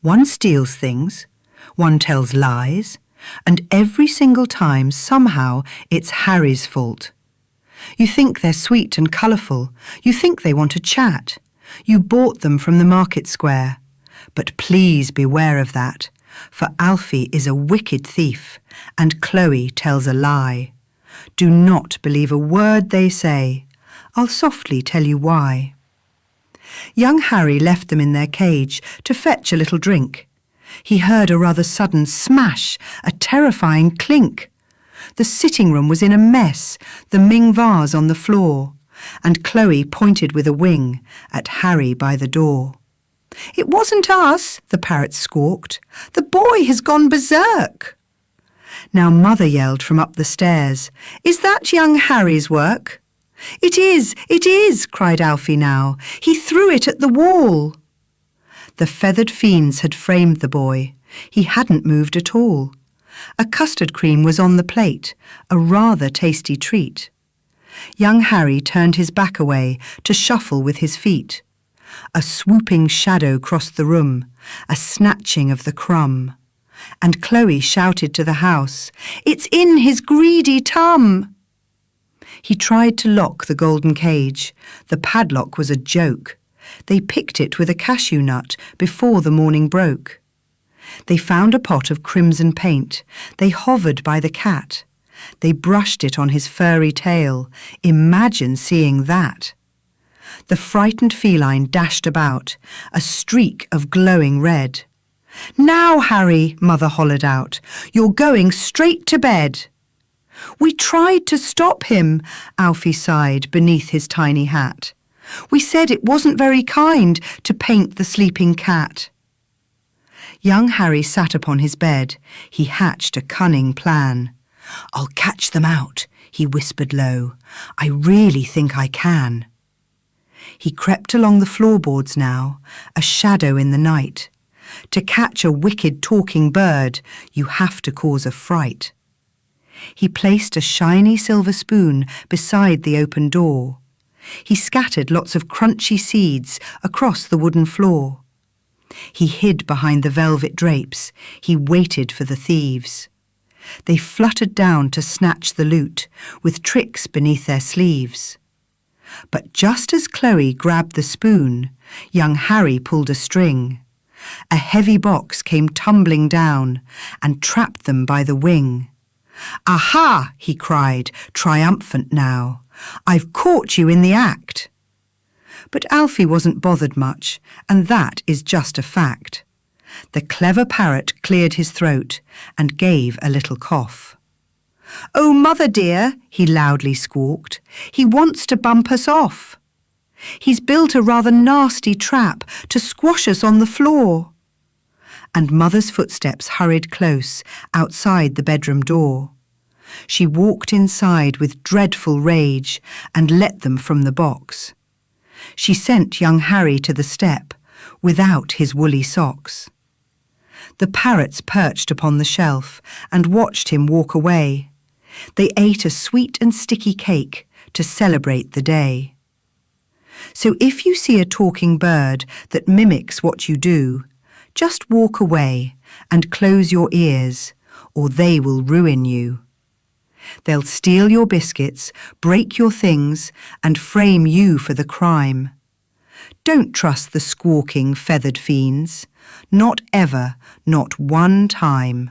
One steals things, one tells lies, and every single time somehow it's Harry's fault. You think they're sweet and colourful, you think they want to chat. You bought them from the market square. But please beware of that, for Alfie is a wicked thief, and Chloe tells a lie. Do not believe a word they say. I'll softly tell you why. Young Harry left them in their cage to fetch a little drink. He heard a rather sudden smash, a terrifying clink. The sitting room was in a mess, the Ming vase on the floor, and Chloe pointed with a wing at Harry by the door. It wasn't us, the parrot squawked. The boy has gone berserk. Now Mother yelled from up the stairs, Is that young Harry's work? It is, cried Alfie now. He threw it at the wall. The feathered fiends had framed the boy. He hadn't moved at all. A custard cream was on the plate, a rather tasty treat. Young Harry turned his back away to shuffle with his feet. A swooping shadow crossed the room, a snatching of the crumb. And Chloe shouted to the house, It's in his greedy tum! He tried to lock the golden cage. The padlock was a joke. They picked it with a cashew nut before the morning broke. They found a pot of crimson paint. They hovered by the cat. They brushed it on his furry tail. Imagine seeing that. The frightened feline dashed about, a streak of glowing red. Now, Harry, Mother hollered out, you're going straight to bed. We tried to stop him, Alfie sighed beneath his tiny hat. We said it wasn't very kind to paint the sleeping cat. Young Harry sat upon his bed. He hatched a cunning plan. I'll catch them out, he whispered low. I really think I can. He crept along the floorboards now, a shadow in the night. To catch a wicked talking bird, you have to cause a fright. He placed a shiny silver spoon beside the open door. He scattered lots of crunchy seeds across the wooden floor. He hid behind the velvet drapes. He waited for the thieves. They fluttered down to snatch the loot, with tricks beneath their sleeves. But just as Chloe grabbed the spoon, young Harry pulled a string. A heavy box came tumbling down and trapped them by the wing. Aha! He cried, triumphant now. I've caught you in the act. But Alfie wasn't bothered much, and that is just a fact. The clever parrot cleared his throat and gave a little cough. Oh, Mother dear, he loudly squawked, he wants to bump us off. He's built a rather nasty trap to squash us on the floor. And Mother's footsteps hurried close outside the bedroom door. She walked inside with dreadful rage and let them from the box. She sent young Harry to the step without his woolly socks. The parrots perched upon the shelf and watched him walk away. They ate a sweet and sticky cake to celebrate the day. So if you see a talking bird that mimics what you do, just walk away and close your ears, or they will ruin you. They'll steal your biscuits, break your things, and frame you for the crime. Don't trust the squawking, feathered fiends. Not ever, not one time.